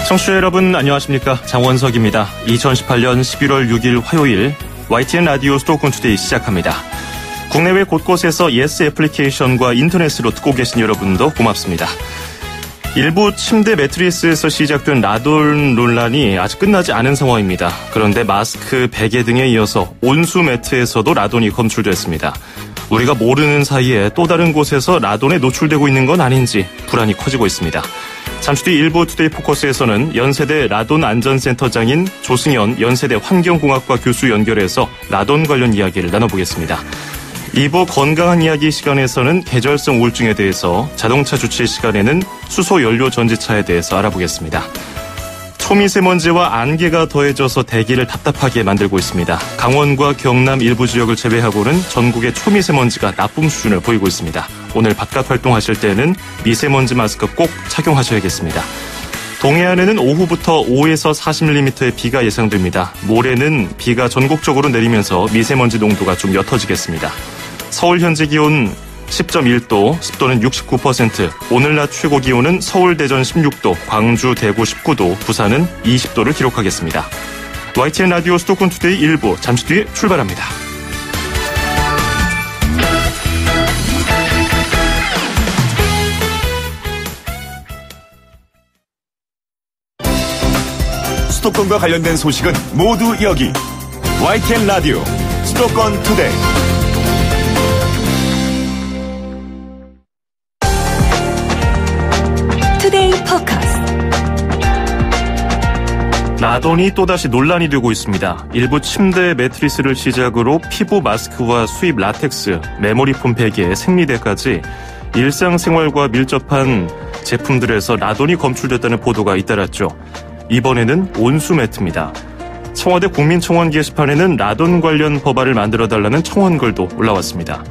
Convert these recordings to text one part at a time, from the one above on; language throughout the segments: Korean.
청취자 여러분 안녕하십니까. 장원석입니다. 2018년 11월 6일 화요일 YTN 라디오 수도권 투데이 시작합니다. 국내외 곳곳에서 예스 애플리케이션과 인터넷으로 듣고 계신 여러분도 고맙습니다. 일부 침대 매트리스에서 시작된 라돈 논란이 아직 끝나지 않은 상황입니다. 그런데 마스크, 베개 등에 이어서 온수 매트에서도 라돈이 검출됐습니다. 우리가 모르는 사이에 또 다른 곳에서 라돈에 노출되고 있는 건 아닌지 불안이 커지고 있습니다. 잠시 뒤 일부 투데이 포커스에서는 연세대 라돈 안전센터장인 조승현 연세대 환경공학과 교수 연결해서 라돈 관련 이야기를 나눠보겠습니다. 2부 건강한 이야기 시간에서는 계절성 우울증에 대해서, 자동차 주차 시간에는 수소 연료 전지차에 대해서 알아보겠습니다. 초미세먼지와 안개가 더해져서 대기를 답답하게 만들고 있습니다. 강원과 경남 일부 지역을 제외하고는 전국의 초미세먼지가 나쁨 수준을 보이고 있습니다. 오늘 바깥 활동하실 때는 미세먼지 마스크 꼭 착용하셔야겠습니다. 동해안에는 오후부터 5에서 40mm의 비가 예상됩니다. 모레는 비가 전국적으로 내리면서 미세먼지 농도가 좀 옅어지겠습니다. 서울 현재 기온 10.1도, 습도는 69%, 오늘 낮 최고 기온은 서울, 대전 16도, 광주, 대구 19도, 부산은 20도를 기록하겠습니다. YTN 라디오 수도권 투데이 1부 잠시 뒤에 출발합니다. 수도권과 관련된 소식은 모두 여기 YTN 라디오 수도권 투데이. 투데이 포커스. 라돈이 또다시 논란이 되고 있습니다. 일부 침대 매트리스를 시작으로 피부 마스크와 수입 라텍스, 메모리폼 베개, 생리대까지 일상생활과 밀접한 제품들에서 라돈이 검출됐다는 보도가 잇따랐죠. 이번에는 온수 매트입니다. 청와대 국민청원 게시판에는 라돈 관련 법안을 만들어달라는 청원글도 올라왔습니다.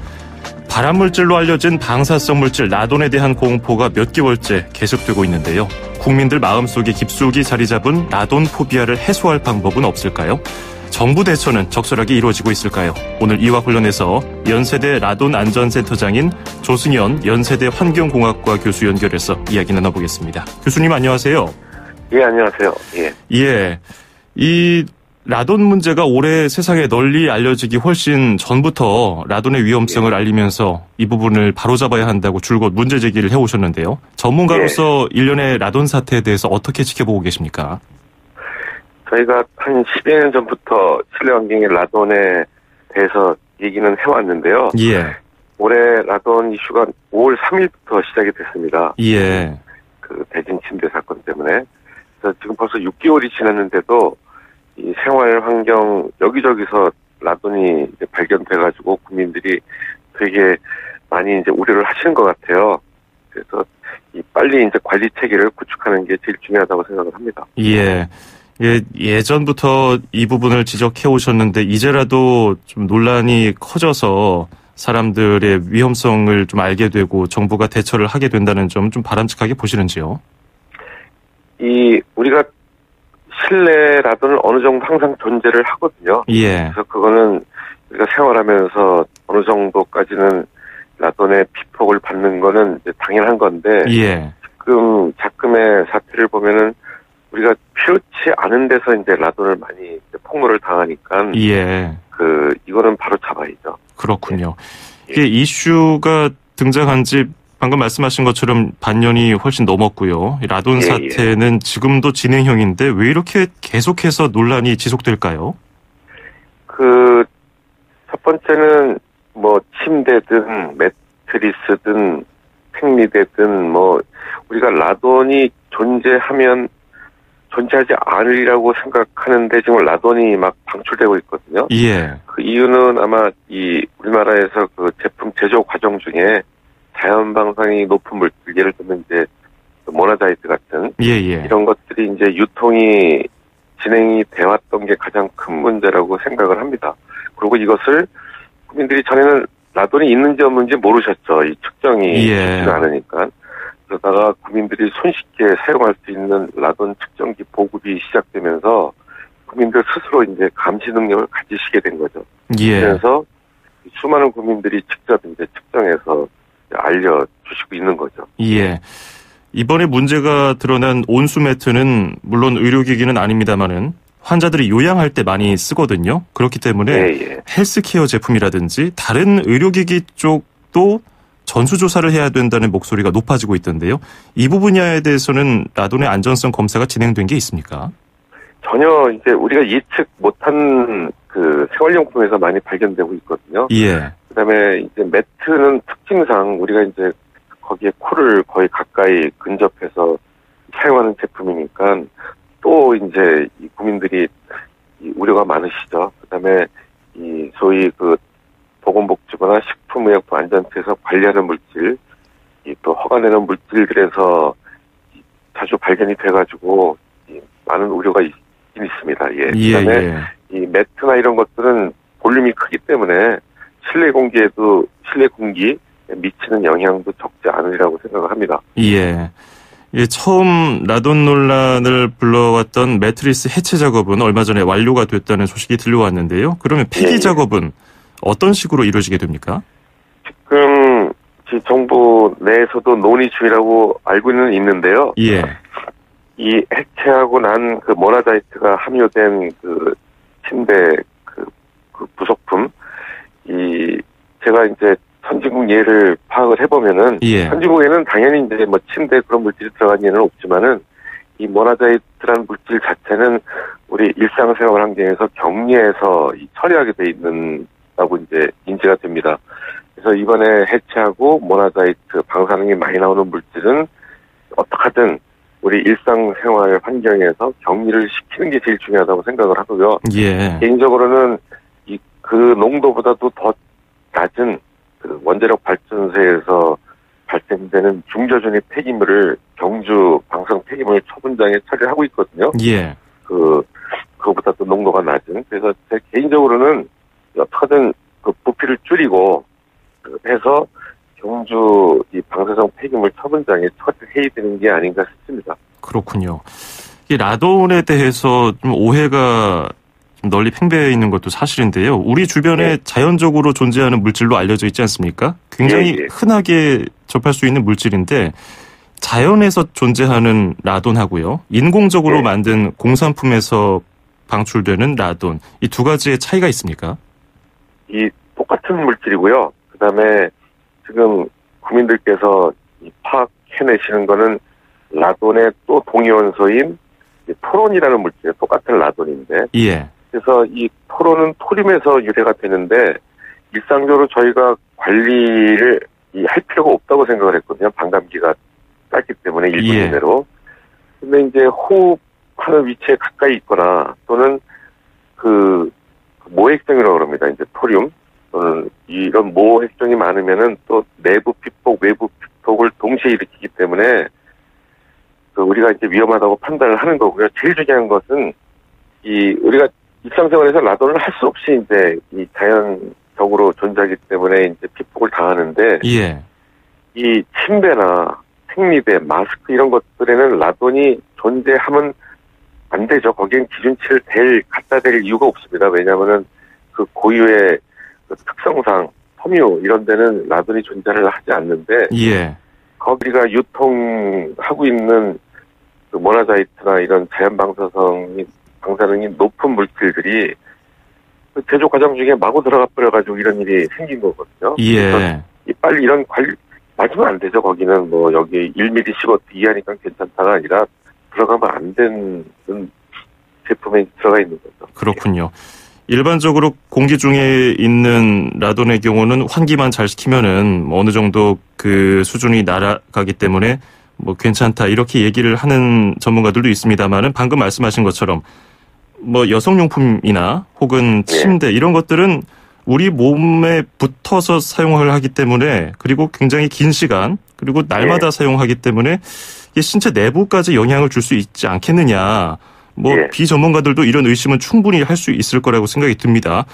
발암물질로 알려진 방사성 물질 라돈에 대한 공포가 몇 개월째 계속되고 있는데요. 국민들 마음속에 깊숙이 자리 잡은 라돈 포비아를 해소할 방법은 없을까요? 정부 대처는 적절하게 이루어지고 있을까요? 오늘 이와 관련해서 연세대 라돈 안전센터장인 조승현 연세대 환경공학과 교수 연결해서 이야기 나눠보겠습니다. 교수님 안녕하세요. 예, 안녕하세요. 예. 이 라돈 문제가 올해 세상에 널리 알려지기 훨씬 전부터 라돈의 위험성을 알리면서 이 부분을 바로잡아야 한다고 줄곧 문제 제기를 해오셨는데요. 전문가로서 일련의 라돈 사태에 대해서 어떻게 지켜보고 계십니까? 저희가 한 10여 년 전부터 실내 환경의 라돈에 대해서 얘기는 해왔는데요. 예. 올해 라돈 이슈가 5월 3일부터 시작이 됐습니다. 예. 그 대진 침대 사건 때문에. 그래서 지금 벌써 6개월이 지났는데도 이 생활 환경 여기저기서 라돈이 이제 발견돼가지고 국민들이 되게 많이 이제 우려를 하시는 것 같아요. 그래서 이 빨리 이제 관리 체계를 구축하는 게 제일 중요하다고 생각을 합니다. 예전부터 이 부분을 지적해 오셨는데 이제라도 좀 논란이 커져서 사람들의 위험성을 좀 알게 되고 정부가 대처를 하게 된다는 점 좀 바람직하게 보시는지요? 우리가 실내 라돈은 어느 정도 항상 존재를 하거든요. 예. 그래서 그거는 우리가 생활하면서 어느 정도까지는 라돈의 피폭을 받는 거는 이제 당연한 건데. 예. 지금 작금의 사태를 보면은 우리가 필요치 않은 데서 이제 라돈을 많이 이제 폭로를 당하니까. 예. 이거는 바로 잡아야죠. 그렇군요. 이게 이슈가 등장한 지 방금 말씀하신 것처럼 반년이 훨씬 넘었고요. 라돈 사태는 지금도 진행형인데 왜 이렇게 계속해서 논란이 지속될까요? 첫 번째는 뭐 침대든 매트리스든 생리대든 뭐 우리가 라돈이 존재하지 않으리라고 생각하는데 지금 라돈이 막 방출되고 있거든요. 예. 그 이유는 아마 우리나라에서 그 제품 제조 과정 중에 자연 방사능이 높은 물질, 예를 들면 이제 모나자이트 같은 이런 것들이 이제 유통이 진행이 돼왔던 게 가장 큰 문제라고 생각을 합니다. 그리고 이것을 국민들이 전에는 라돈이 있는지 없는지 모르셨죠. 이 측정이 쉽지가 않으니까. 그러다가 국민들이 손쉽게 사용할 수 있는 라돈 측정기 보급이 시작되면서 국민들 스스로 이제 감시 능력을 가지시게 된 거죠. 그래서 수많은 국민들이 직접 이제 측정해서 알려주시고 있는 거죠. 예. 이번에 문제가 드러난 온수 매트는 물론 의료기기는 아닙니다만은 환자들이 요양할 때 많이 쓰거든요. 그렇기 때문에 헬스케어 제품이라든지 다른 의료기기 쪽도 전수조사를 해야 된다는 목소리가 높아지고 있던데요. 이 부분에 대해서는 라돈의 안전성 검사가 진행된 게 있습니까? 전혀 이제 우리가 예측 못한 그 생활용품에서 많이 발견되고 있거든요. 예. 그다음에 이제 매트는 특징상 우리가 이제 거기에 코를 거의 가까이 근접해서 사용하는 제품이니까 또 이제 이 국민들이 이 우려가 많으시죠. 그다음에 이 소위 그 보건복지부나 식품의약품 안전처에서 관리하는 물질, 이 또 허가내는 물질들에서 자주 발견이 돼가지고 많은 우려가 있긴 있습니다. 예. 그다음에 이 매트나 이런 것들은 볼륨이 크기 때문에 실내 공기에 미치는 영향도 적지 않으리라고 생각을 합니다. 예. 예, 처음 라돈 논란을 불러왔던 매트리스 해체 작업은 얼마 전에 완료가 됐다는 소식이 들려왔는데요. 그러면 폐기 작업은 어떤 식으로 이루어지게 됩니까? 지금 정부 내에서도 논의 중이라고 알고는 있는데요. 예. 이 해체하고 난 그 모나자이트가 함유된 그 침대 그 부속품, 제가 이제 선진국 예를 파악을 해보면은, 선진국에는 당연히 이제 뭐 침대 그런 물질이 들어간 예는 없지만은, 이 모나자이트라는 물질 자체는 우리 일상생활 환경에서 격리해서 처리하게 돼 있는다고 이제 인지가 됩니다. 그래서 이번에 해체하고 모나자이트, 방사능이 많이 나오는 물질은 어떻게든 우리 일상생활 환경에서 격리를 시키는 게 제일 중요하다고 생각을 하고요. 예. 개인적으로는 그 농도보다도 더 낮은 그 원자력 발전소에서 발생되는 중저준위 폐기물을 경주 방사능 폐기물 처분장에 처리하고 있거든요. 예. 그거보다 또 농도가 낮은. 그래서 제 개인적으로는 어떻게든 그 부피를 줄이고 해서 경주 이 방사성 폐기물 처분장에 처리해야 되는 게 아닌가 싶습니다. 그렇군요. 이 라돈에 대해서 좀 오해가 좀 널리 팽배해 있는 것도 사실인데요. 우리 주변에 자연적으로 존재하는 물질로 알려져 있지 않습니까? 굉장히 흔하게 접할 수 있는 물질인데 자연에서 존재하는 라돈하고요. 인공적으로 만든 공산품에서 방출되는 라돈. 이 두 가지의 차이가 있습니까? 이 똑같은 물질이고요. 그다음에 지금 국민들께서 파악해내시는 거는 라돈의 또 동위원소인 토론이라는 물질이에요. 똑같은 라돈인데. 예. 그래서 이 토론은 토륨에서 유래가 되는데 일상적으로 저희가 관리를 할 필요가 없다고 생각을 했거든요. 반감기가 짧기 때문에 1분 이내로. 근데 이제 호흡하는 위치에 가까이 있거나 또는 그 모핵종이라고 그럽니다. 이제 토륨 또는 이런 모핵종이 많으면은 또 내부 피폭, 외부 피폭을 동시에 일으키기 때문에 우리가 이제 위험하다고 판단을 하는 거고요. 제일 중요한 것은 우리가 일상생활에서 라돈을 할 수 없이 이제 자연적으로 존재하기 때문에 이제 피폭을 당하는데 이 침대나 생리대, 마스크 이런 것들에는 라돈이 존재하면 안 되죠. 거기엔 기준치를 갖다 댈 이유가 없습니다. 왜냐하면은 그 고유의 그 특성상 섬유 이런 데는 라돈이 존재를 하지 않는데 거기가 유통하고 있는 그 모나자이트나 이런 자연 방사능이 높은 물질들이 그 제조 과정 중에 마구 들어가 버려가지고 이런 일이 생긴 거거든요. 그래서 빨리 이런 관리 맞으면 안 되죠. 거기는 뭐 여기 1mm 15 이하니까 괜찮다가 아니라 들어가면 안 되는 제품에 들어가 있는 거죠. 그렇군요. 일반적으로 공기 중에 있는 라돈의 경우는 환기만 잘 시키면은 어느 정도 그 수준이 날아가기 때문에 뭐 괜찮다 이렇게 얘기를 하는 전문가들도 있습니다만은 방금 말씀하신 것처럼 뭐 여성용품이나 혹은 침대 이런 것들은 우리 몸에 붙어서 사용을 하기 때문에 그리고 굉장히 긴 시간 그리고 날마다 사용하기 때문에 이게 신체 내부까지 영향을 줄 수 있지 않겠느냐. 뭐 비전문가들도 이런 의심은 충분히 할 수 있을 거라고 생각이 듭니다.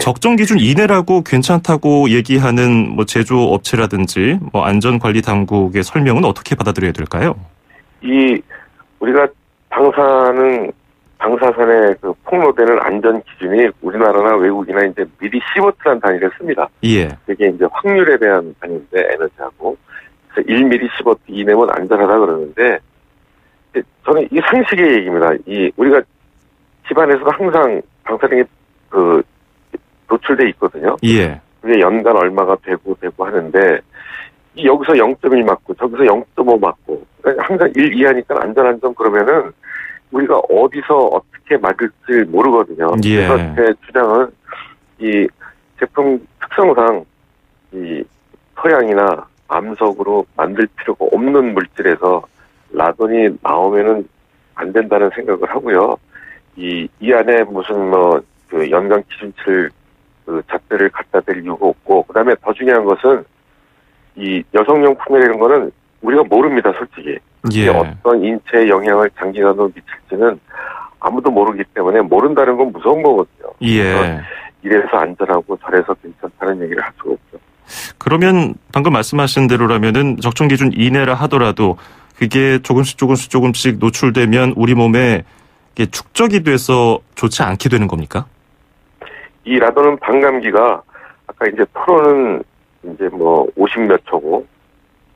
적정 기준 이내라고 괜찮다고 얘기하는 뭐 제조업체라든지 뭐 안전관리 당국의 설명은 어떻게 받아들여야 될까요? 우리가 방사선에 그 폭로되는 안전 기준이 우리나라나 외국이나 이제 미리 시버트라는 단위를 씁니다. 그게 이제 확률에 대한 단위인데 에너지하고 1mm 15도 이내면 안전하다 그러는데 저는 이 상식의 얘기입니다. 우리가 집안에서도 항상 방사능이 노출돼 있거든요. 예. 그게 연간 얼마가 되고 하는데 여기서 0.1 맞고 저기서 0.5 맞고 그러니까 항상 1 이하니까 안전한 점 그러면은 우리가 어디서 어떻게 맞을지 모르거든요. 예. 그래서 제 주장은 이 제품 특성상 이 토양이나 암석으로 만들 필요가 없는 물질에서 라돈이 나오면은 안 된다는 생각을 하고요. 이 안에 무슨 연간 기준치를 잣대를 갖다 댈 이유가 없고, 그 다음에 더 중요한 것은 이 여성용품이라는 거는 우리가 모릅니다, 솔직히. 예. 어떤 인체에 영향을 장기간으로 미칠지는 아무도 모르기 때문에 모른다는 건 무서운 거거든요. 예. 이래서 안전하고 저래서 괜찮다는 얘기를 할 수가 없죠. 그러면 방금 말씀하신 대로라면은 적정 기준 이내라 하더라도 그게 조금씩 노출되면 우리 몸에 이게 축적이 돼서 좋지 않게 되는 겁니까? 이 라돈은 반감기가 아까 이제 프로는 이제 50몇 초고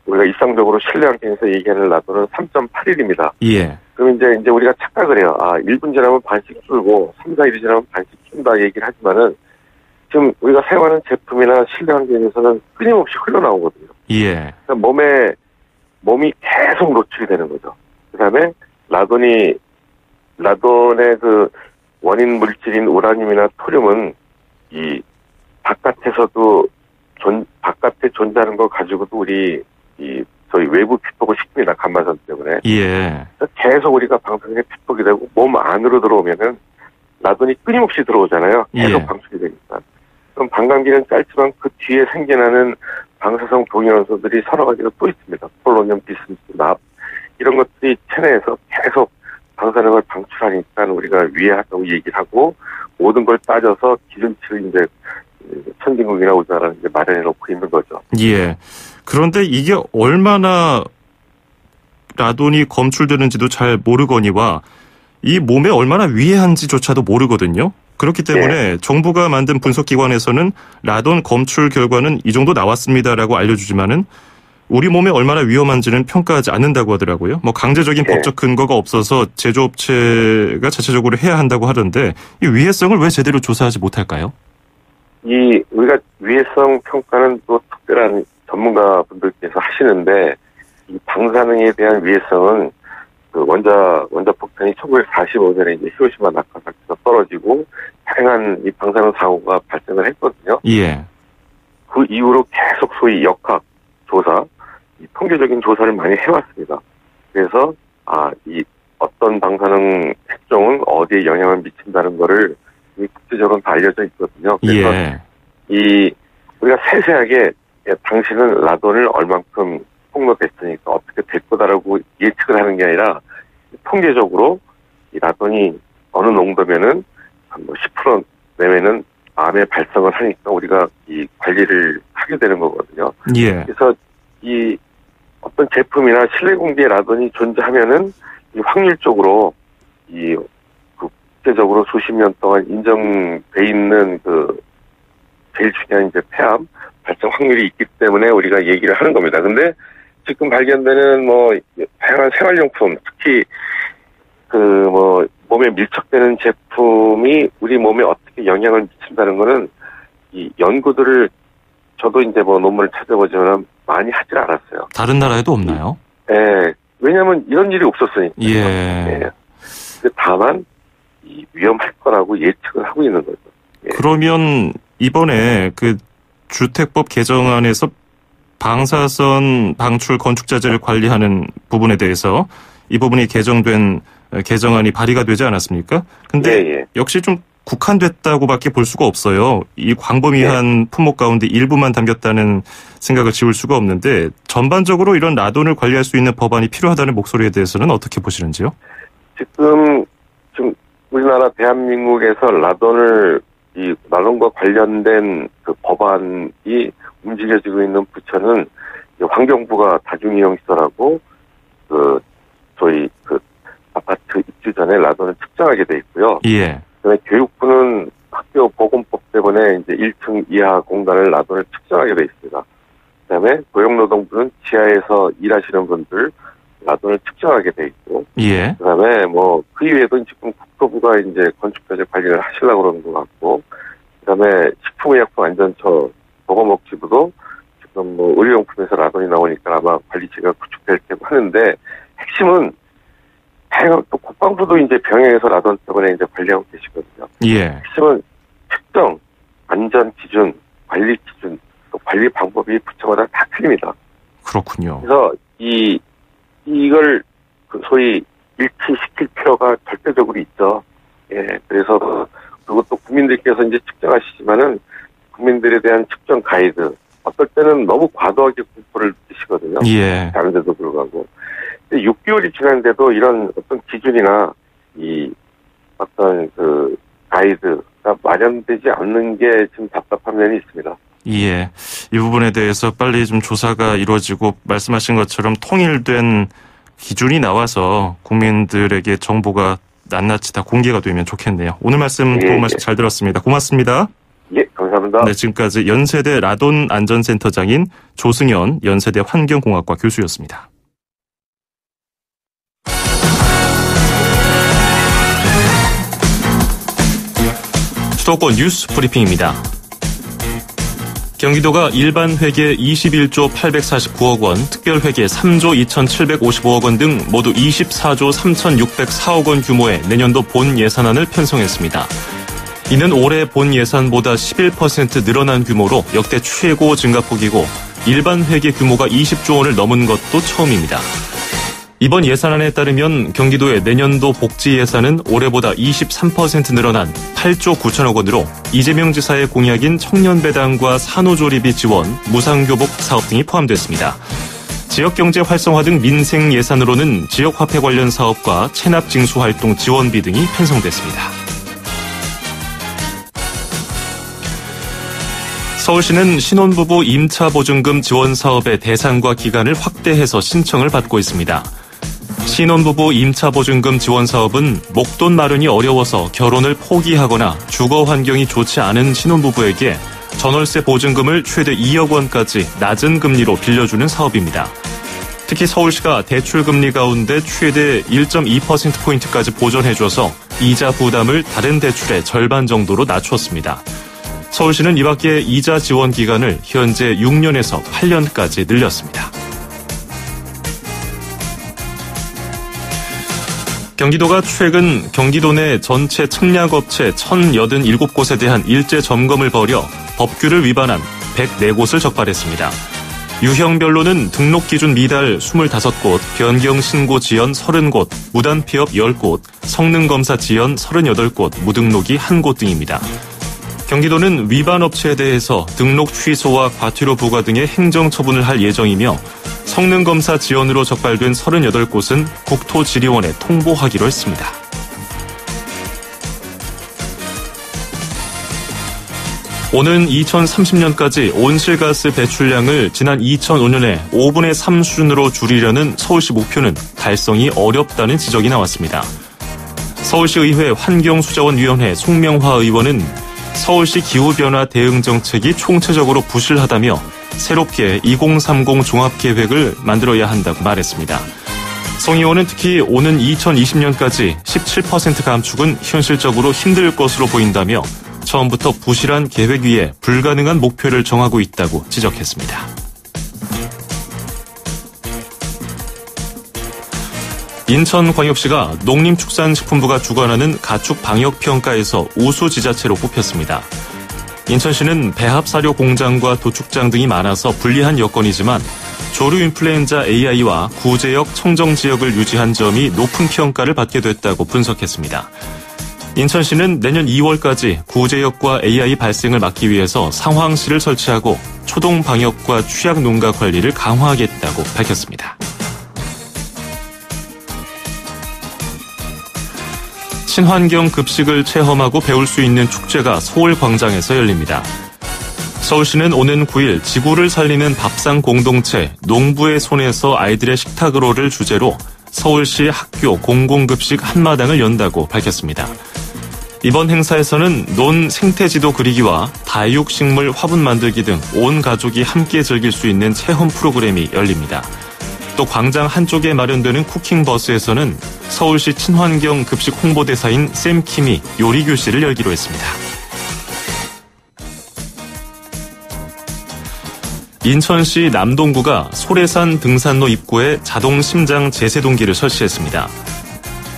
우리가 일상적으로 실내 환경에서 얘기하는 라돈은 3.81입니다. 예. 그럼 이제 우리가 착각을 해요. 1분 지나면 반씩 줄고 3, 4일 지나면 반씩 준다 얘기를 하지만은 지금 우리가 사용하는 제품이나 실내 환경에서는 끊임없이 흘러나오거든요. 예. 그러니까 몸이 계속 노출이 되는 거죠. 그 다음에 라돈의 원인 물질인 우라늄이나 토륨은 이 바깥에서도 바깥에 존재하는 거 가지고도 우리 저희 외부 피폭을 시킵니다. 감마선 때문에. 예. 계속 우리가 방사능에 피폭이 되고 몸 안으로 들어오면은 라돈이 끊임없이 들어오잖아요. 계속 예. 방출이 되니까. 그럼 반감기는 짧지만 그 뒤에 생겨나는 방사성 동위원소들이 서너 가지가 또 있습니다. 폴로늄, 비스무스, 납 이런 것들이 체내에서 계속 방사능을 방출하니까 우리가 위해하다고 얘기를 하고 모든 걸 따져서 기준치를 이제 선진국이나 우리나라는 이제 마련해 놓고 있는 거죠. 예. 그런데 이게 얼마나 라돈이 검출되는지도 잘 모르거니와 이 몸에 얼마나 위해한지조차도 모르거든요. 그렇기 때문에 정부가 만든 분석기관에서는 라돈 검출 결과는 이 정도 나왔습니다라고 알려주지만은 우리 몸에 얼마나 위험한지는 평가하지 않는다고 하더라고요. 강제적인 법적 근거가 없어서 제조업체가 자체적으로 해야 한다고 하던데 이 위해성을 왜 제대로 조사하지 못할까요? 우리가 위해성 평가는 또 특별한 전문가분들께서 하시는데 이 방사능에 대한 위해성은 그 원자 폭탄이 1945년에 이제 히로시마 나가사키에서 떨어지고 다양한 이 방사능 사고가 발생을 했거든요. 예. 그 이후로 계속 소위 역학 조사, 이 통계적인 조사를 많이 해왔습니다. 그래서 이 어떤 방사능 핵종은 어디에 영향을 미친다는 거를 국제적으로 다 알려져 있거든요. 그래서 우리가 세세하게 당신은 라돈을 얼만큼 폭로됐으니까 어떻게 될 거다라고 예측을 하는 게 아니라 통계적으로 이 라돈이 어느 농도면은 한 10% 내외는 암에 발생을 하니까 우리가 이 관리를 하게 되는 거거든요. 예. 그래서 이 어떤 제품이나 실내 공기에 라돈이 존재하면은 이 확률적으로 이 국제적으로 수십 년 동안 인정돼 있는 제일 중요한 이제 폐암 발생 확률이 있기 때문에 우리가 얘기를 하는 겁니다. 근데 지금 발견되는 다양한 생활용품, 특히 몸에 밀착되는 제품이 우리 몸에 어떻게 영향을 미친다는 거는 이 연구들을 저도 이제 논문을 찾아보지만 많이 하질 않았어요. 다른 나라에도 없나요? 네. 왜냐하면 이런 일이 없었으니까. 예. 네. 다만 위험할 거라고 예측을 하고 있는 거죠. 예. 그러면 이번에 그 주택법 개정안에서 방사선 방출 건축자재를 관리하는 부분에 대해서 이 부분이 개정안이 발의가 되지 않았습니까? 근데 역시 좀 국한됐다고밖에 볼 수가 없어요. 이 광범위한 품목 가운데 일부만 담겼다는 생각을 지울 수가 없는데 전반적으로 이런 라돈을 관리할 수 있는 법안이 필요하다는 목소리에 대해서는 어떻게 보시는지요? 지금 우리나라 대한민국에서 라돈과 관련된 그 법안이 움직여지고 있는 부처는 환경부가 다중이용시설하고 저희 아파트 입주 전에 라돈을 측정하게 돼 있고요. 예. 그다음에 교육부는 학교 보건법 때문에 이제 1층 이하 공간을 라돈을 측정하게 돼 있습니다. 그다음에 고용노동부는 지하에서 일하시는 분들 라돈을 측정하게 돼 있고, 예. 그다음에 뭐 그 이외에도 지금 국토부가 이제 건축자재 관리를 하시려고 그러는 것 같고, 그다음에 식품의약품안전처, 보건복지부도 지금 뭐 의료용품에서 라돈이 나오니까 아마 관리체가 구축될 테고 하는데, 핵심은 다양한 또 국방부도 이제 병행해서 라돈 때문에 이제 관리하고 계시거든요. 예. 핵심은 측정, 안전 기준, 관리 기준, 또 관리 방법이 부처마다 다 틀립니다. 그렇군요. 그래서 이걸 소위 일치시킬 필요가 절대적으로 있죠. 예, 그래서 그것도 국민들께서 이제 측정하시지만은 국민들에 대한 측정 가이드, 어떨 때는 너무 과도하게 공포를 느끼시거든요. 예. 다른데도 불구하고. 6개월이 지났는데도 이런 어떤 기준이나 어떤 가이드가 마련되지 않는 게 지금 답답한 면이 있습니다. 예. 이 부분에 대해서 빨리 좀 조사가 이루어지고 말씀하신 것처럼 통일된 기준이 나와서 국민들에게 정보가 낱낱이 다 공개가 되면 좋겠네요. 오늘 말씀 도움 말씀 잘 들었습니다. 고맙습니다. 예, 감사합니다. 네, 지금까지 연세대 라돈 안전센터장인 조승현 연세대 환경공학과 교수였습니다. 수도권 뉴스 브리핑입니다. 경기도가 일반 회계 21조 849억 원, 특별 회계 3조 2,755억 원 등 모두 24조 3,604억 원 규모의 내년도 본 예산안을 편성했습니다. 이는 올해 본 예산보다 11% 늘어난 규모로 역대 최고 증가폭이고 일반 회계 규모가 20조 원을 넘은 것도 처음입니다. 이번 예산안에 따르면 경기도의 내년도 복지 예산은 올해보다 23% 늘어난 8조 9천억 원으로 이재명 지사의 공약인 청년배당과 산후조리비 지원, 무상교복 사업 등이 포함됐습니다. 지역경제 활성화 등 민생 예산으로는 지역화폐 관련 사업과 체납징수 활동 지원비 등이 편성됐습니다. 서울시는 신혼부부 임차보증금 지원 사업의 대상과 기간을 확대해서 신청을 받고 있습니다. 신혼부부 임차보증금 지원 사업은 목돈 마련이 어려워서 결혼을 포기하거나 주거 환경이 좋지 않은 신혼부부에게 전월세 보증금을 최대 2억 원까지 낮은 금리로 빌려주는 사업입니다. 특히 서울시가 대출금리 가운데 최대 1.2%포인트까지 보전해줘서 이자 부담을 다른 대출의 절반 정도로 낮췄습니다. 서울시는 이 밖에 이자 지원 기간을 현재 6년에서 8년까지 늘렸습니다. 경기도가 최근 경기도 내 전체 청약업체 1,087곳에 대한 일제 점검을 벌여 법규를 위반한 104곳을 적발했습니다. 유형별로는 등록 기준 미달 25곳, 변경 신고 지연 30곳, 무단 폐업 10곳, 성능검사 지연 38곳, 무등록이 1곳 등입니다. 경기도는 위반 업체에 대해서 등록 취소와 과태료 부과 등의 행정처분을 할 예정이며 성능검사 지연으로 적발된 38곳은 국토지리원에 통보하기로 했습니다. 오는 2030년까지 온실가스 배출량을 지난 2005년에 5분의 3 수준으로 줄이려는 서울시 목표는 달성이 어렵다는 지적이 나왔습니다. 서울시의회 환경수자원위원회 송명화 의원은 서울시 기후변화 대응 정책이 총체적으로 부실하다며 새롭게 2030 종합계획을 만들어야 한다고 말했습니다. 송 의원은 특히 오는 2020년까지 17% 감축은 현실적으로 힘들 것으로 보인다며 처음부터 부실한 계획 위에 불가능한 목표를 정하고 있다고 지적했습니다. 인천광역시가 농림축산식품부가 주관하는 가축 방역평가에서 우수 지자체로 뽑혔습니다. 인천시는 배합사료 공장과 도축장 등이 많아서 불리한 여건이지만 조류 인플루엔자 AI와 구제역 청정지역을 유지한 점이 높은 평가를 받게 됐다고 분석했습니다. 인천시는 내년 2월까지 구제역과 AI 발생을 막기 위해서 상황실을 설치하고 초동 방역과 취약 농가 관리를 강화하겠다고 밝혔습니다. 친환경 급식을 체험하고 배울 수 있는 축제가 서울광장에서 열립니다. 서울시는 오는 9일 지구를 살리는 밥상 공동체 농부의 손에서 아이들의 식탁으로를 주제로 서울시 학교 공공급식 한마당을 연다고 밝혔습니다. 이번 행사에서는 논 생태지도 그리기와 다육식물 화분 만들기 등 온 가족이 함께 즐길 수 있는 체험 프로그램이 열립니다. 또 광장 한쪽에 마련되는 쿠킹버스에서는 서울시 친환경 급식 홍보대사인 샘킴이 요리교실을 열기로 했습니다. 인천시 남동구가 소래산 등산로 입구에 자동 심장 제세동기를 설치했습니다.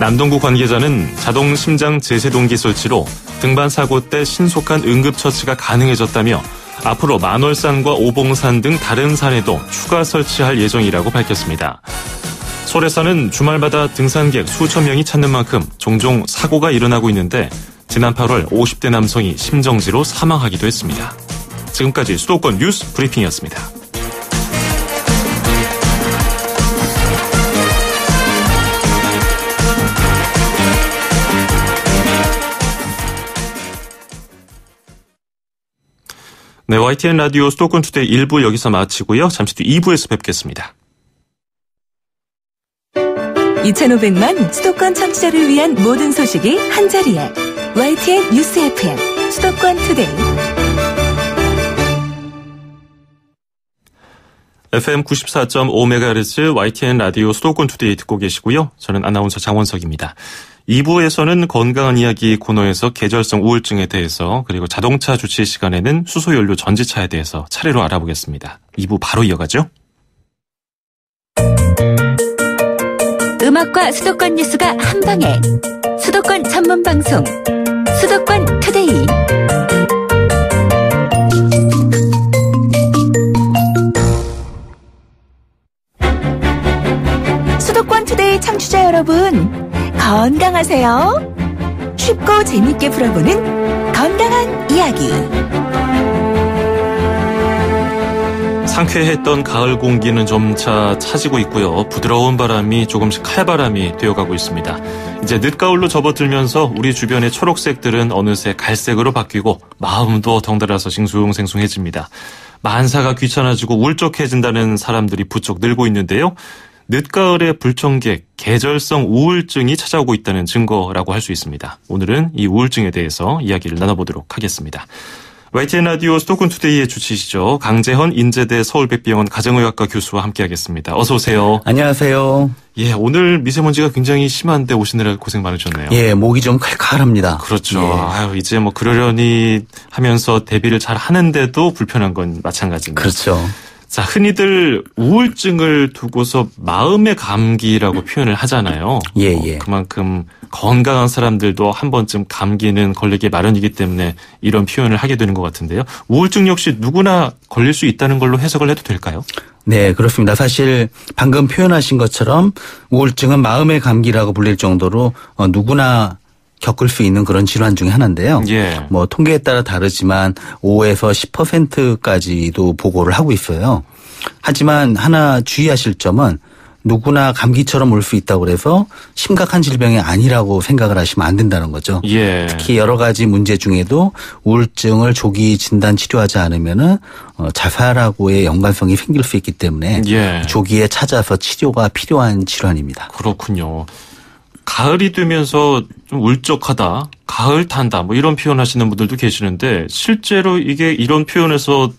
남동구 관계자는 자동 심장 제세동기 설치로 등반 사고 때 신속한 응급처치가 가능해졌다며 앞으로 만월산과 오봉산 등 다른 산에도 추가 설치할 예정이라고 밝혔습니다. 소래산은 주말마다 등산객 수천 명이 찾는 만큼 종종 사고가 일어나고 있는데 지난 8월 50대 남성이 심정지로 사망하기도 했습니다. 지금까지 수도권 뉴스 브리핑이었습니다. 네, YTN 라디오 수도권 투데이 1부 여기서 마치고요. 잠시 뒤 2부에서 뵙겠습니다. 2,500만 수도권 청취자를 위한 모든 소식이 한자리에 YTN 뉴스 FM 수도권 투데이. FM 94.5MHz YTN 라디오 수도권 투데이 듣고 계시고요. 저는 아나운서 장원석입니다. 2부에서는 건강한 이야기 코너에서 계절성 우울증에 대해서 그리고 자동차 주치 시간에는 수소연료 전지차에 대해서 차례로 알아보겠습니다. 2부 바로 이어가죠. 음악과 수도권 뉴스가 한방에 수도권 전문 방송 수도권 투데이. 수도권 투데이 청취자 여러분, 건강하세요? 쉽고 재밌게 풀어보는 건강한 이야기. 상쾌했던 가을 공기는 점차 차지고 있고요. 부드러운 바람이 조금씩 칼바람이 되어가고 있습니다. 이제 늦가을로 접어들면서 우리 주변의 초록색들은 어느새 갈색으로 바뀌고 마음도 덩달아서 싱숭생숭해집니다. 만사가 귀찮아지고 울적해진다는 사람들이 부쩍 늘고 있는데요. 늦가을의 불청객, 계절성 우울증이 찾아오고 있다는 증거라고 할 수 있습니다. 오늘은 이 우울증에 대해서 이야기를 나눠보도록 하겠습니다. YTN 라디오 수도권 투데이의 주치시죠. 강재헌 인제대 서울백병원 가정의학과 교수와 함께하겠습니다. 어서 오세요. 안녕하세요. 예, 오늘 미세먼지가 굉장히 심한데 오시느라 고생 많으셨네요. 예, 목이 좀 칼칼합니다. 그렇죠. 예. 아유, 이제 뭐 그러려니 하면서 대비를 잘 하는데도 불편한 건 마찬가지입니다. 그렇죠. 자, 흔히들 우울증을 두고서 마음의 감기라고 표현을 하잖아요. 예, 예. 그만큼 건강한 사람들도 한 번쯤 감기는 걸리기 마련이기 때문에 이런 표현을 하게 되는 것 같은데요. 우울증 역시 누구나 걸릴 수 있다는 걸로 해석을 해도 될까요? 네, 그렇습니다. 사실 방금 표현하신 것처럼 우울증은 마음의 감기라고 불릴 정도로 누구나 겪을 수 있는 그런 질환 중에 하나인데요. 예. 뭐 통계에 따라 다르지만 5에서 10%까지도 보고를 하고 있어요. 하지만 하나 주의하실 점은 누구나 감기처럼 올 수 있다고 해서 심각한 질병이 아니라고 생각을 하시면 안 된다는 거죠. 예. 특히 여러 가지 문제 중에도 우울증을 조기 진단 치료하지 않으면은 자살하고의 연관성이 생길 수 있기 때문에 예. 조기에 찾아서 치료가 필요한 질환입니다. 그렇군요. 가을이 되면서 좀 울적하다, 가을 탄다, 뭐 이런 표현 하시는 분들도 계시는데 실제로 이게 이런 표현에서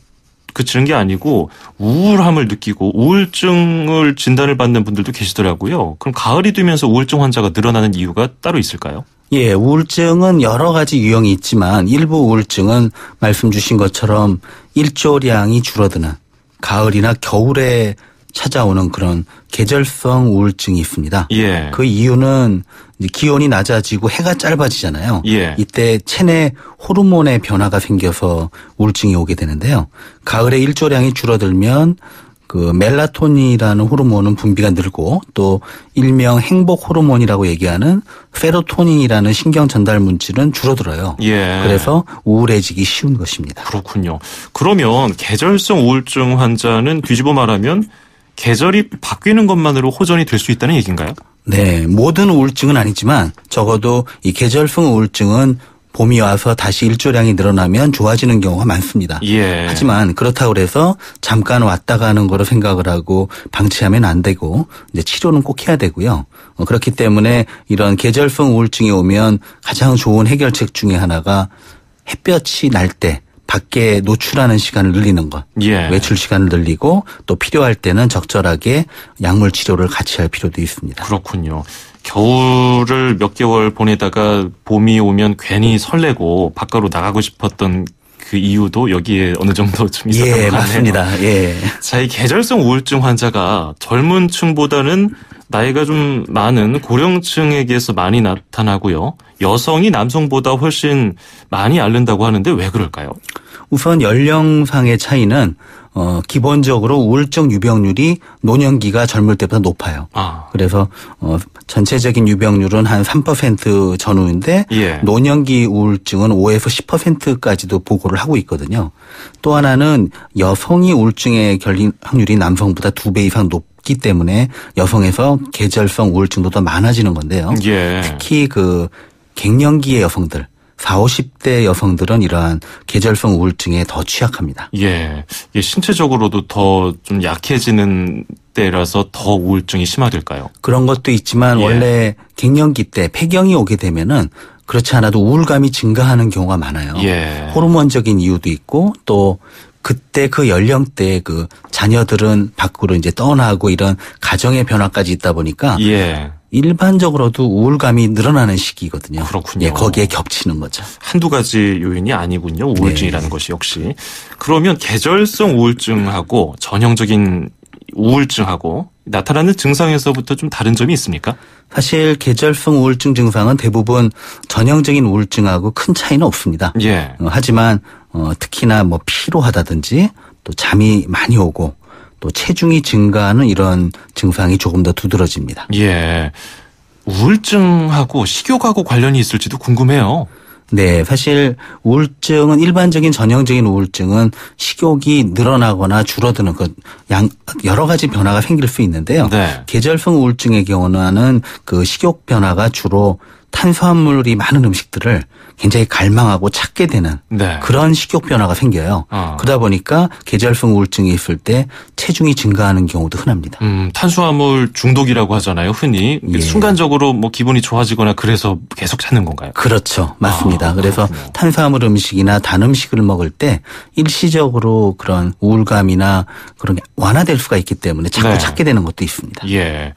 그치는 게 아니고 우울함을 느끼고 우울증을 진단을 받는 분들도 계시더라고요. 그럼 가을이 되면서 우울증 환자가 늘어나는 이유가 따로 있을까요? 예, 우울증은 여러 가지 유형이 있지만 일부 우울증은 말씀 주신 것처럼 일조량이 줄어드는 가을이나 겨울에 찾아오는 그런 계절성 우울증이 있습니다. 예. 그 이유는 이제 기온이 낮아지고 해가 짧아지잖아요. 예. 이때 체내 호르몬의 변화가 생겨서 우울증이 오게 되는데요. 가을에 일조량이 줄어들면 그 멜라토닌이라는 호르몬은 분비가 늘고 또 일명 행복 호르몬이라고 얘기하는 세로토닌이라는 신경 전달 물질은 줄어들어요. 예. 그래서 우울해지기 쉬운 것입니다. 그렇군요. 그러면 계절성 우울증 환자는 뒤집어 말하면 계절이 바뀌는 것만으로 호전이 될 수 있다는 얘기인가요? 네, 모든 우울증은 아니지만 적어도 이 계절성 우울증은 봄이 와서 다시 일조량이 늘어나면 좋아지는 경우가 많습니다. 예. 하지만 그렇다고 해서 잠깐 왔다 가는 거로 생각을 하고 방치하면 안 되고 이제 치료는 꼭 해야 되고요. 그렇기 때문에 이런 계절성 우울증이 오면 가장 좋은 해결책 중에 하나가 햇볕이 날 때 밖에 노출하는 시간을 늘리는 것. 예. 외출 시간을 늘리고 또 필요할 때는 적절하게 약물 치료를 같이 할 필요도 있습니다. 그렇군요. 겨울을 몇 개월 보내다가 봄이 오면 괜히 설레고 밖으로 나가고 싶었던 그 이유도 여기에 어느 정도 좀 있었던 것 같네요. 맞습니다. 예. 자, 이 계절성 우울증 환자가 젊은 층보다는 나이가 좀 많은 고령층에게서 많이 나타나고요. 여성이 남성보다 훨씬 많이 앓는다고 하는데 왜 그럴까요? 우선 연령상의 차이는 기본적으로 우울증 유병률이 노년기가 젊을 때보다 높아요. 그래서 전체적인 유병률은 한 3% 전후인데 예. 노년기 우울증은 5에서 10%까지도 보고를 하고 있거든요. 또 하나는 여성이 우울증에 걸린 확률이 남성보다 2배 이상 높기 때문에 여성에서 계절성 우울증도 더 많아지는 건데요. 예. 특히 그 갱년기의 여성들 40, 50대 여성들은 이러한 계절성 우울증에 더 취약합니다. 예. 신체적으로도 더 좀 약해지는 때라서 더 우울증이 심화될까요? 그런 것도 있지만 원래 갱년기 때 폐경이 오게 되면은 그렇지 않아도 우울감이 증가하는 경우가 많아요. 예. 호르몬적인 이유도 있고 또 그때 그 연령대 그 자녀들은 밖으로 이제 떠나고 이런 가정의 변화까지 있다 보니까 예. 일반적으로도 우울감이 늘어나는 시기거든요. 그렇군요. 예, 거기에 겹치는 거죠. 한두 가지 요인이 아니군요. 우울증이라는 것이 역시. 그러면 계절성 우울증하고 전형적인 우울증하고 나타나는 증상에서부터 좀 다른 점이 있습니까? 사실 계절성 우울증 증상은 대부분 전형적인 우울증하고 큰 차이는 없습니다. 예. 하지만 특히나 뭐 피로하다든지 또 잠이 많이 오고 또 체중이 증가하는 이런 증상이 조금 더 두드러집니다. 예. 우울증하고 식욕하고 관련이 있을지도 궁금해요. 네, 사실 우울증은 일반적인 전형적인 우울증은 식욕이 늘어나거나 줄어드는 여러 가지 변화가 생길 수 있는데요. 네. 계절성 우울증의 경우는 그 식욕 변화가 주로 탄수화물이 많은 음식들을 굉장히 갈망하고 찾게 되는 네. 그런 식욕 변화가 생겨요. 그러다 보니까 계절성 우울증이 있을 때 체중이 증가하는 경우도 흔합니다. 탄수화물 중독이라고 하잖아요. 흔히. 예. 순간적으로 뭐 기분이 좋아지거나 그래서 계속 찾는 건가요? 그렇죠. 맞습니다. 그래서 탄수화물 음식이나 단 음식을 먹을 때 일시적으로 그런 우울감이나 그런 게 완화될 수가 있기 때문에 자꾸 네. 찾게 되는 것도 있습니다. 예.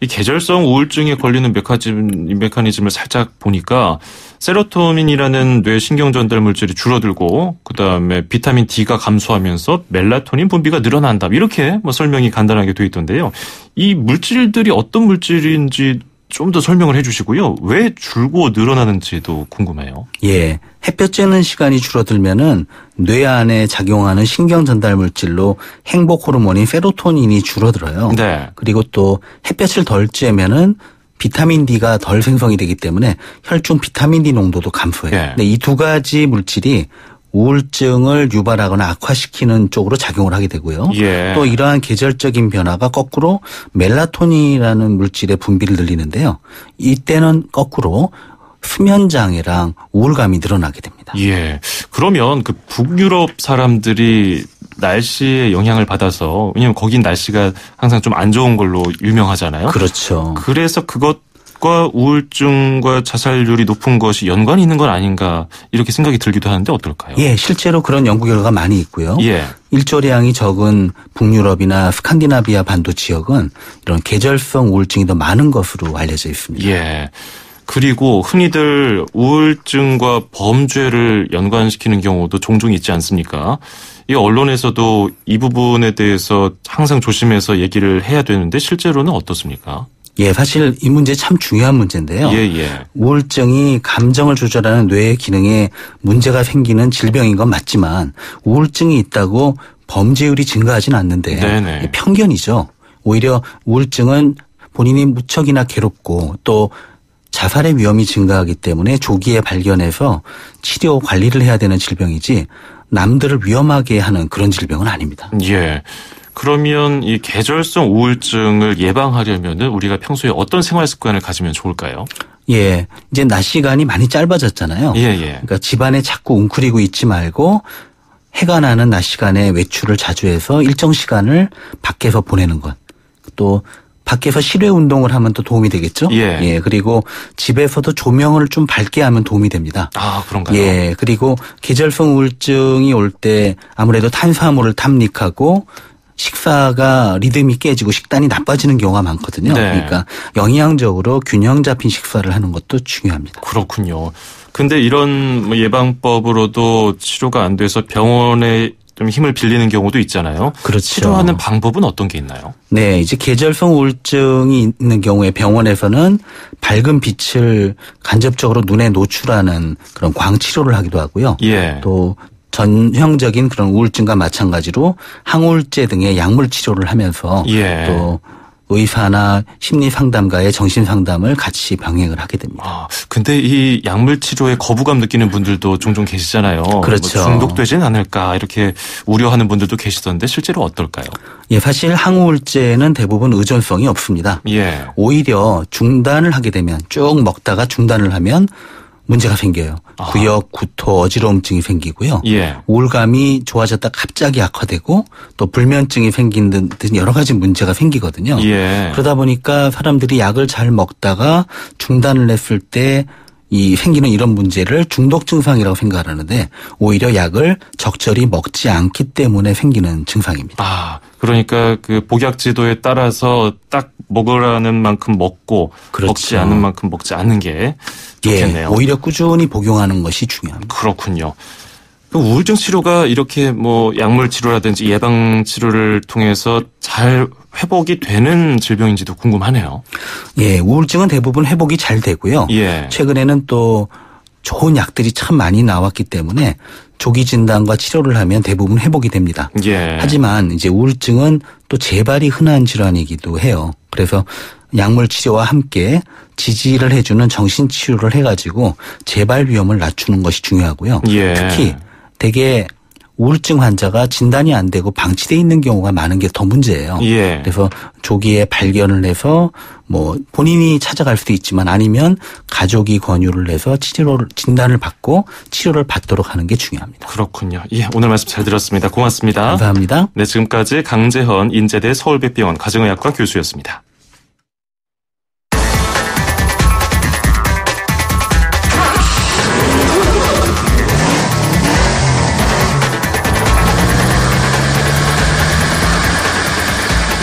이 계절성 우울증에 걸리는 메커니즘을 살짝 보니까 세로토닌이라는 뇌 신경 전달 물질이 줄어들고 그다음에 비타민 D가 감소하면서 멜라토닌 분비가 늘어난다. 이렇게 뭐 설명이 간단하게 돼 있던데요. 이 물질들이 어떤 물질인지 좀 더 설명을 해 주시고요. 왜 줄고 늘어나는지도 궁금해요. 예. 햇볕 쬐는 시간이 줄어들면은 뇌 안에 작용하는 신경 전달 물질로 행복 호르몬인 세로토닌이 줄어들어요. 네. 그리고 또 햇볕을 덜 쬐면은 비타민 D가 덜 생성이 되기 때문에 혈중 비타민 D 농도도 감소해요. 네. 근데 이 두 가지 물질이 우울증을 유발하거나 악화시키는 쪽으로 작용을 하게 되고요. 예. 또 이러한 계절적인 변화가 거꾸로 멜라토닌이라는 물질의 분비를 늘리는데요. 이때는 거꾸로 수면 장애랑 우울감이 늘어나게 됩니다. 예. 그러면 그 북유럽 사람들이 날씨의 영향을 받아서 왜냐하면 거긴 날씨가 항상 좀 안 좋은 걸로 유명하잖아요. 그렇죠. 그래서 그것과 우울증과 자살률이 높은 것이 연관이 있는 건 아닌가 이렇게 생각이 들기도 하는데 어떨까요? 예, 실제로 그런 연구 결과가 많이 있고요. 예. 일조량이 적은 북유럽이나 스칸디나비아 반도 지역은 이런 계절성 우울증이 더 많은 것으로 알려져 있습니다. 예. 그리고 흔히들 우울증과 범죄를 연관시키는 경우도 종종 있지 않습니까? 이 언론에서도 이 부분에 대해서 항상 조심해서 얘기를 해야 되는데 실제로는 어떻습니까? 예, 사실 이 문제 참 중요한 문제인데요. 예. 우울증이 감정을 조절하는 뇌의 기능에 문제가 생기는 질병인 건 맞지만 우울증이 있다고 범죄율이 증가하진 않는데 네네. 편견이죠. 오히려 우울증은 본인이 무척이나 괴롭고 또 자살의 위험이 증가하기 때문에 조기에 발견해서 치료 관리를 해야 되는 질병이지 남들을 위험하게 하는 그런 질병은 아닙니다. 예. 그러면 이 계절성 우울증을 예방하려면 우리가 평소에 어떤 생활 습관을 가지면 좋을까요? 예. 이제 낮 시간이 많이 짧아졌잖아요. 예. 그러니까 집안에 자꾸 웅크리고 있지 말고 해가 나는 낮 시간에 외출을 자주 해서 일정 시간을 밖에서 보내는 것. 또 밖에서 실외 운동을 하면 또 도움이 되겠죠. 예. 그리고 집에서도 조명을 좀 밝게 하면 도움이 됩니다. 아, 그런가요? 예. 그리고 계절성 우울증이 올 때 아무래도 탄수화물을 탐닉하고 식사가 리듬이 깨지고 식단이 나빠지는 경우가 많거든요. 네. 그러니까 영양적으로 균형 잡힌 식사를 하는 것도 중요합니다. 그렇군요. 근데 이런 예방법으로도 치료가 안 돼서 병원에 좀 힘을 빌리는 경우도 있잖아요. 그렇죠. 치료하는 방법은 어떤 게 있나요? 네, 이제 계절성 우울증이 있는 경우에 병원에서는 밝은 빛을 간접적으로 눈에 노출하는 그런 광치료를 하기도 하고요. 예. 또 전형적인 그런 우울증과 마찬가지로 항우울제 등의 약물 치료를 하면서 예. 또 의사나 심리상담가의 정신상담을 같이 병행을 하게 됩니다. 아, 근데 이 약물 치료에 거부감 느끼는 분들도 종종 계시잖아요. 그렇죠. 뭐 중독되진 않을까 이렇게 우려하는 분들도 계시던데 실제로 어떨까요? 예, 사실 항우울제는 대부분 의존성이 없습니다. 예. 오히려 중단을 하게 되면 쭉 먹다가 중단을 하면 문제가 생겨요. 구역, 구토, 어지러움증이 생기고요. 예. 우울감이 좋아졌다 갑자기 악화되고 또 불면증이 생기는 등 여러 가지 문제가 생기거든요. 예. 그러다 보니까 사람들이 약을 잘 먹다가 중단을 했을 때 이 생기는 이런 문제를 중독 증상이라고 생각을 하는데 오히려 약을 적절히 먹지 않기 때문에 생기는 증상입니다. 아, 그러니까 그 복약 지도에 따라서 딱 먹으라는 만큼 먹고 그렇죠. 먹지 않는 만큼 먹지 않는 게 좋겠네요. 예, 오히려 꾸준히 복용하는 것이 중요합니다. 그렇군요. 우울증 치료가 이렇게 뭐 약물 치료라든지 예방 치료를 통해서 잘 회복이 되는 질병인지도 궁금하네요. 예, 우울증은 대부분 회복이 잘 되고요. 예. 최근에는 또 좋은 약들이 참 많이 나왔기 때문에 조기 진단과 치료를 하면 대부분 회복이 됩니다. 예. 하지만 이제 우울증은 또 재발이 흔한 질환이기도 해요. 그래서 약물 치료와 함께 지지를 해주는 정신 치료를 해가지고 재발 위험을 낮추는 것이 중요하고요. 예. 특히 대개 우울증 환자가 진단이 안 되고 방치돼 있는 경우가 많은 게 더 문제예요. 예. 그래서 조기에 발견을 해서 뭐 본인이 찾아갈 수도 있지만 아니면 가족이 권유를 해서 진단을 받고 치료를 받도록 하는 게 중요합니다. 그렇군요. 예, 오늘 말씀 잘 들었습니다. 고맙습니다. 감사합니다. 네, 지금까지 강재헌 인제대 서울백병원 가정의학과 교수였습니다.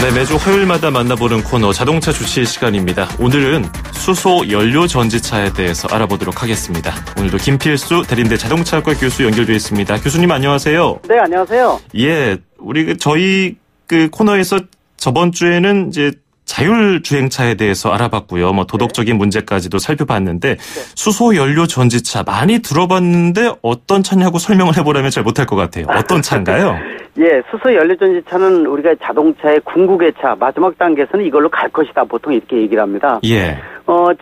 네, 매주 화요일마다 만나보는 코너 자동차 주시의 시간입니다. 오늘은 수소 연료 전지차에 대해서 알아보도록 하겠습니다. 오늘도 김필수 대림대 자동차학과 교수 연결되어 있습니다. 교수님 안녕하세요. 네, 안녕하세요. 예, 저희 코너에서 저번 주에는 이제 자율주행차에 대해서 알아봤고요. 뭐 도덕적인 문제까지도 살펴봤는데 수소 연료 전지차 많이 들어봤는데 어떤 차냐고 설명을 해보라면 잘 못할 것 같아요. 어떤 차인가요? 예, 수소 연료 전지차는 우리가 자동차의 궁극의 차, 마지막 단계에서는 이걸로 갈 것이다. 보통 이렇게 얘기를 합니다. 예.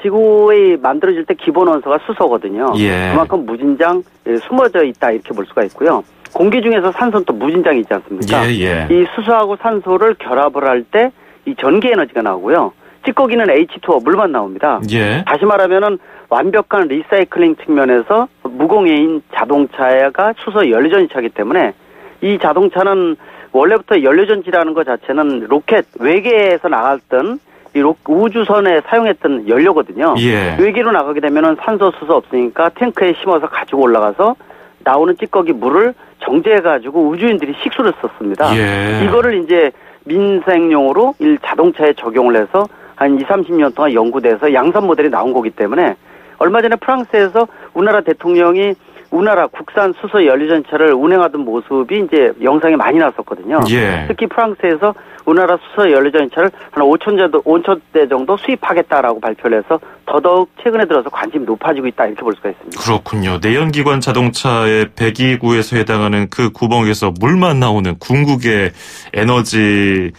지구에 만들어질 때 기본 원소가 수소거든요. 예. 그만큼 무진장 숨어져 있다 이렇게 볼 수가 있고요. 공기 중에서 산소는 또 무진장이 있지 않습니까? 예. 이 수소하고 산소를 결합을 할 때 이 전기 에너지가 나오고요. 찌꺼기는 H2O 물만 나옵니다. 예. 다시 말하면은 완벽한 리사이클링 측면에서 무공해인 자동차가 수소 연료전지차이기 때문에 이 자동차는 원래부터 연료전지라는 것 자체는 로켓 외계에서 나갔던 이 우주선에 사용했던 연료거든요. 예. 외계로 나가게 되면은 산소, 수소 없으니까 탱크에 심어서 가지고 올라가서 나오는 찌꺼기 물을 정제해가지고 우주인들이 식수를 썼습니다. 예. 이거를 이제 민생용으로 자동차에 적용을 해서 한 20-30년 동안 연구돼서 양산 모델이 나온 거기 때문에 얼마 전에 프랑스에서 우리나라 대통령이 우리나라 국산 수소 연료전차를 운행하던 모습이 이제 영상에 많이 났었거든요. 예. 특히 프랑스에서 우리나라 수소 연료전차를 한 5,000대 정도 수입하겠다라고 발표를 해서 더더욱 최근에 들어서 관심이 높아지고 있다 이렇게 볼 수가 있습니다. 그렇군요. 내연기관 자동차의 배기구에서 해당하는 그 구멍에서 물만 나오는 궁극의 에너지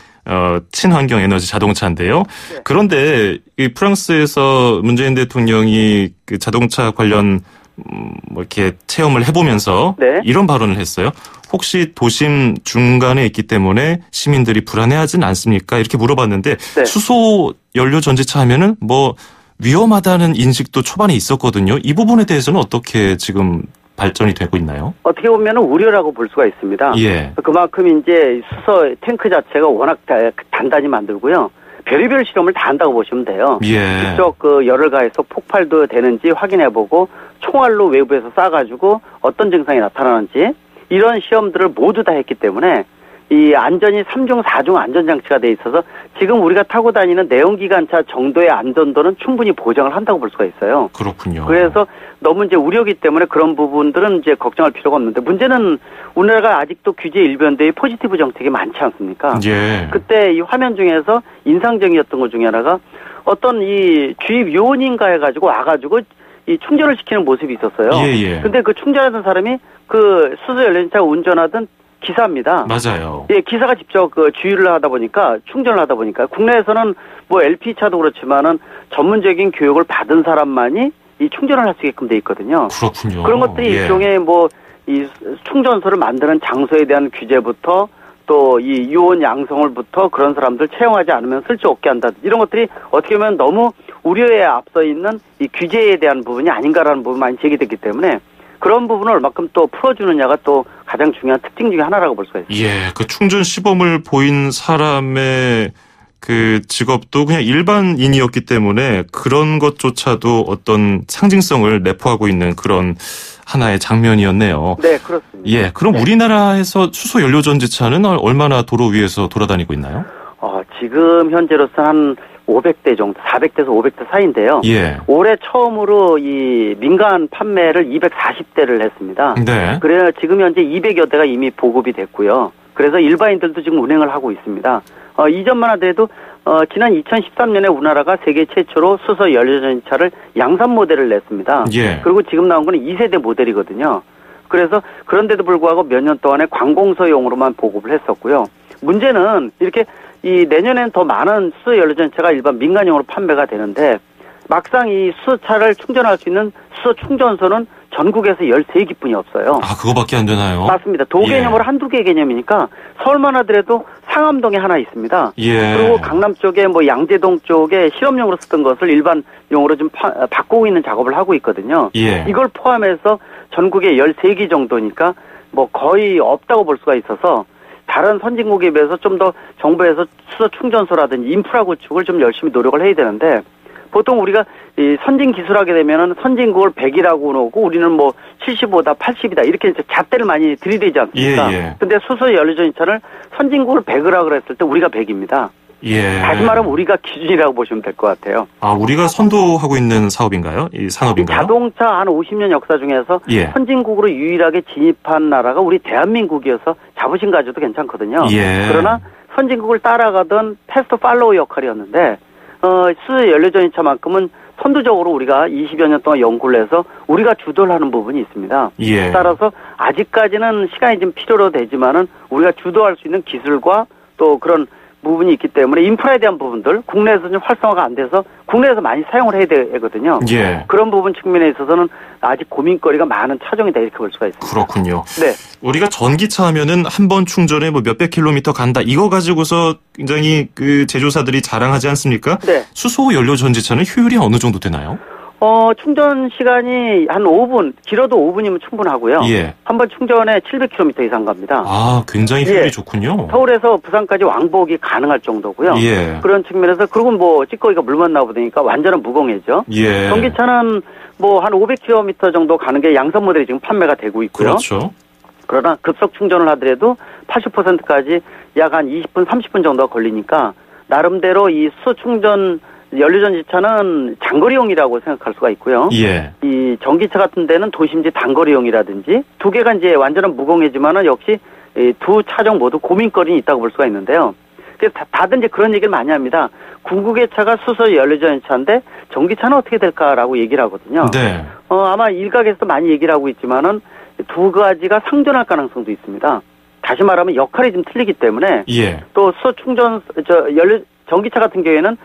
친환경 에너지 자동차인데요. 네. 그런데 이 프랑스에서 문재인 대통령이 그 자동차 관련 뭐 이렇게 체험을 해보면서 네. 이런 발언을 했어요. 혹시 도심 중간에 있기 때문에 시민들이 불안해하진 않습니까? 이렇게 물어봤는데 네. 수소 연료 전지차 하면은 뭐 위험하다는 인식도 초반에 있었거든요. 이 부분에 대해서는 어떻게 지금 발전이 되고 있나요? 어떻게 보면 우려라고 볼 수가 있습니다. 예. 그만큼 이제 수소 탱크 자체가 워낙 단단히 만들고요. 별의별 실험을 다 한다고 보시면 돼요. 예. 직접 열을 가해서 폭발도 되는지 확인해보고 총알로 외부에서 쏴가지고 어떤 증상이 나타나는지 이런 시험들을 모두 다 했기 때문에 이 안전이 3중, 4중 안전장치가 돼 있어서 지금 우리가 타고 다니는 내연기관차 정도의 안전도는 충분히 보장을 한다고 볼 수가 있어요. 그렇군요. 그래서 너무 이제 우려기 때문에 그런 부분들은 이제 걱정할 필요가 없는데 문제는 우리나라가 아직도 규제 일변도의 포지티브 정책이 많지 않습니까? 예. 그때 이 화면 중에서 인상적이었던 것 중에 하나가 어떤 이 주입 요원인가 해가지고 와가지고 이 충전을 시키는 모습이 있었어요. 예. 근데 그 충전하던 사람이 그 수소 연료전차 운전하던 기사입니다. 맞아요. 예, 기사가 직접 그 주유를 하다 보니까 충전을 하다 보니까 국내에서는 뭐 LP차도 그렇지만은 전문적인 교육을 받은 사람만이 이 충전을 할 수 있게끔 돼 있거든요. 그렇군요. 그런 것들이 일종의 뭐 이 충전소를 만드는 장소에 대한 규제부터 또 이 요원 양성을부터 그런 사람들 채용하지 않으면 쓸 수 없게 한다. 이런 것들이 어떻게 보면 너무 우려에 앞서 있는 이 규제에 대한 부분이 아닌가라는 부분이 많이 제기됐기 때문에 그런 부분을 얼마큼 또 풀어주느냐가 또 가장 중요한 특징 중에 하나라고 볼 수가 있습니다. 예, 그 충전 시범을 보인 사람의 그 직업도 그냥 일반인이었기 때문에 그런 것조차도 어떤 상징성을 내포하고 있는 그런 하나의 장면이었네요. 네, 그렇습니다. 예, 그럼 네. 우리나라에서 수소 연료전지차는 얼마나 도로 위에서 돌아다니고 있나요? 지금 현재로서는 한 500대 정도, 400대에서 500대 사이인데요. 예. 올해 처음으로 이 민간 판매를 240대를 했습니다. 네. 그래서 지금 현재 200여 대가 이미 보급이 됐고요. 그래서 일반인들도 지금 운행을 하고 있습니다. 이전만 하더라도 지난 2013년에 우리나라가 세계 최초로 수소 연료전차를 양산 모델을 냈습니다. 예. 그리고 지금 나온 거는 2세대 모델이거든요. 그래서 그런데도 불구하고 몇 년 동안에 관공서용으로만 보급을 했었고요. 문제는 이렇게 이 내년엔 더 많은 수소 연료전차가 일반 민간용으로 판매가 되는데 막상 이 수소차를 충전할 수 있는 수소 충전소는 전국에서 13기뿐이 없어요. 아, 그거밖에 안 되나요? 맞습니다. 도개념으로 한두 개 개념이니까 서울만 하더라도 상암동에 하나 있습니다. 예. 그리고 강남 쪽에 뭐 양재동 쪽에 실험용으로 쓰던 것을 일반용으로 좀 바꾸고 있는 작업을 하고 있거든요. 예. 이걸 포함해서 전국에 13기 정도니까 뭐 거의 없다고 볼 수가 있어서 다른 선진국에 비해서 좀 더 정부에서 수소 충전소라든지 인프라 구축을 좀 열심히 노력을 해야 되는데 보통 우리가 이 선진 기술하게 되면은 선진국을 100이라고 놓고 우리는 뭐 75다, 80이다 이렇게 이제 잣대를 많이 들이대지 않습니까? 예. 근데 수소 연료전차를 선진국을 100이라고 그랬을 때 우리가 100입니다. 예. 다시 말하면 우리가 기준이라고 보시면 될 것 같아요. 아, 우리가 선도하고 있는 사업인가요? 이 산업인가요? 자동차 한 50년 역사 중에서 예. 선진국으로 유일하게 진입한 나라가 우리 대한민국이어서 자부심 가져도 괜찮거든요. 예. 그러나 선진국을 따라가던 패스트 팔로우 역할이었는데 수소 연료전차만큼은 선두적으로 우리가 20여 년 동안 연구를 해서 우리가 주도를 하는 부분이 있습니다. 예. 따라서 아직까지는 시간이 좀 필요로 되지만은 우리가 주도할 수 있는 기술과 또 그런 부분이 있기 때문에 인프라에 대한 부분들 국내에서 좀 활성화가 안 돼서 국내에서 많이 사용을 해야 되거든요. 예. 그런 부분 측면에 있어서는 아직 고민거리가 많은 차종이다 이렇게 볼 수가 있습니다. 그렇군요. 네. 우리가 전기차 하면은 한 번 충전에 뭐 몇백 킬로미터 간다 이거 가지고서 굉장히 그 제조사들이 자랑하지 않습니까? 네. 수소 연료 전지차는 효율이 어느 정도 되나요? 충전 시간이 한 5분, 길어도 5분이면 충분하고요. 예. 한 번 충전에 700km 이상 갑니다. 아, 굉장히 효율이 예. 좋군요. 서울에서 부산까지 왕복이 가능할 정도고요. 예. 그런 측면에서 그리고 뭐 찌꺼기가 물만 나오니까 완전한 무공해죠. 예. 전기차는 뭐 한 500km 정도 가는 게 양산 모델이 지금 판매가 되고 있고요. 그렇죠. 그러나 급속 충전을 하더라도 80%까지 약 한 20분, 30분 정도가 걸리니까 나름대로 이 수소 충전 연료전지차는 장거리용이라고 생각할 수가 있고요. 예. 이 전기차 같은 데는 도심지 단거리용이라든지 두 개가 이제 완전한 무공해지만은 역시 이 두 차종 모두 고민거리는 있다고 볼 수가 있는데요. 그래서 다들 이제 그런 얘기를 많이 합니다. 궁극의 차가 수소 연료전지차인데 전기차는 어떻게 될까라고 얘기를 하거든요. 네. 아마 일각에서도 많이 얘기를 하고 있지만은 두 가지가 상존할 가능성도 있습니다. 다시 말하면 역할이 좀 틀리기 때문에 예. 또 수소 충전 전기차 같은 경우에는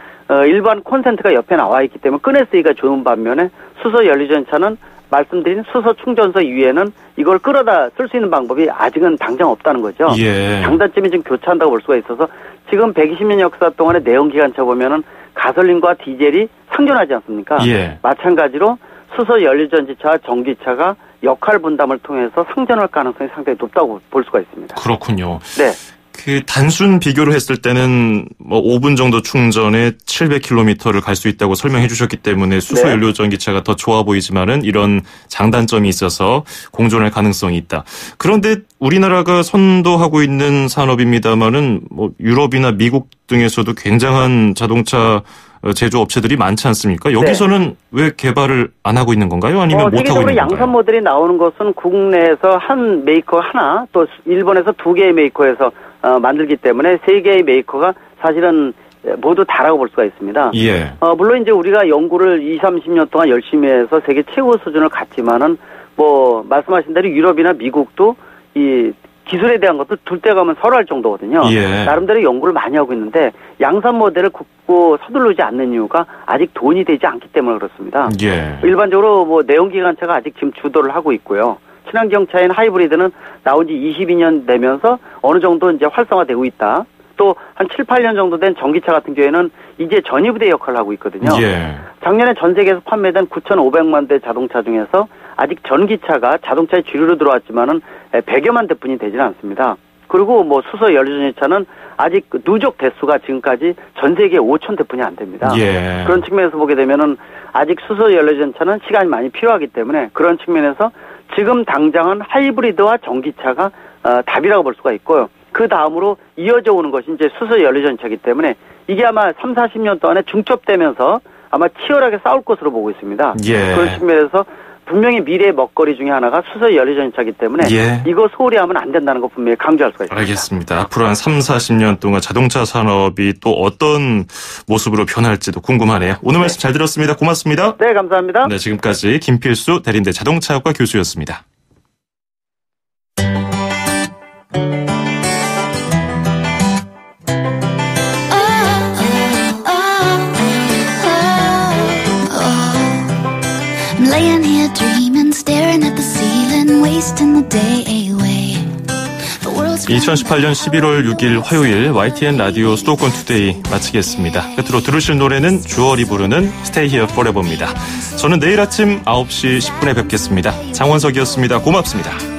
일반 콘센트가 옆에 나와 있기 때문에 꺼내 쓰기가 좋은 반면에 수소 연료전차는 말씀드린 수소 충전소 위에는 이걸 끌어다 쓸 수 있는 방법이 아직은 당장 없다는 거죠. 예. 장단점이 좀 교차한다고 볼 수가 있어서 지금 120년 역사 동안의 내연기관차 보면은 가솔린과 디젤이 상존하지 않습니까? 예. 마찬가지로 수소 연료전지차와 전기차가 역할 분담을 통해서 상전할 가능성이 상당히 높다고 볼 수가 있습니다. 그렇군요. 네. 그 단순 비교를 했을 때는 뭐 5분 정도 충전에 700km를 갈 수 있다고 설명해 주셨기 때문에 수소 연료 전기차가 더 좋아 보이지만은 이런 장단점이 있어서 공존할 가능성이 있다. 그런데 우리나라가 선도하고 있는 산업입니다만은 뭐 유럽이나 미국 등에서도 굉장한 자동차 제조업체들이 많지 않습니까? 여기서는 왜 개발을 안 하고 있는 건가요? 아니면 못 하고 있는 건가요? 세계적으로 양산 모델이 나오는 것은 국내에서 한 메이커 하나, 또 일본에서 2개의 메이커에서 만들기 때문에 3개의 메이커가 사실은 모두 다라고 볼 수가 있습니다. 예. 물론 이제 우리가 연구를 20-30년 동안 열심히 해서 세계 최고 수준을 갖지만은 뭐 말씀하신 대로 유럽이나 미국도 이 기술에 대한 것도 둘 때 가면 설할 정도거든요. 예. 나름대로 연구를 많이 하고 있는데 양산 모델을 굽고 서두르지 않는 이유가 아직 돈이 되지 않기 때문에 그렇습니다. 예. 일반적으로 뭐 내연기관차가 아직 지금 주도를 하고 있고요. 친환경차인 하이브리드는 나온 지 22년 되면서 어느 정도 이제 활성화되고 있다. 또 한 7, 8년 정도 된 전기차 같은 경우에는 이제 전위부대 역할을 하고 있거든요. 예. 작년에 전 세계에서 판매된 9,500만 대 자동차 중에서 아직 전기차가 자동차의 주류로 들어왔지만은 100여만 대뿐이 되지는 않습니다. 그리고 뭐 수소 연료전기차는 아직 누적 대수가 지금까지 전 세계 5천 대뿐이 안 됩니다. 예. 그런 측면에서 보게 되면은 아직 수소 연료전차는 시간이 많이 필요하기 때문에 그런 측면에서 지금 당장은 하이브리드와 전기차가 답이라고 볼 수가 있고요. 그 다음으로 이어져 오는 것이 이제 수소 연료전차이기 때문에 이게 아마 3, 40년 동안에 중첩되면서 아마 치열하게 싸울 것으로 보고 있습니다. 예. 그런 측면에서 분명히 미래의 먹거리 중에 하나가 수소 연료전차이기 때문에 예. 이거 소홀히 하면 안 된다는 거 분명히 강조할 수가 있습니다. 알겠습니다. 앞으로 한 3, 40년 동안 자동차 산업이 또 어떤 모습으로 변할지도 궁금하네요. 오늘 말씀 잘 들었습니다. 고맙습니다. 네, 감사합니다. 네, 지금까지 김필수 대림대 자동차학과 교수였습니다. Laying here dreaming, staring at the ceiling, wasting the day away. 2018년 11월 6일 화요일 YTN 라디오 수도권 투데이 마치겠습니다. 끝으로 들으실 노래는 주얼이 부르는 Stay Here Forever입니다. 저는 내일 아침 9시 10분에 뵙겠습니다. 장원석이었습니다. 고맙습니다.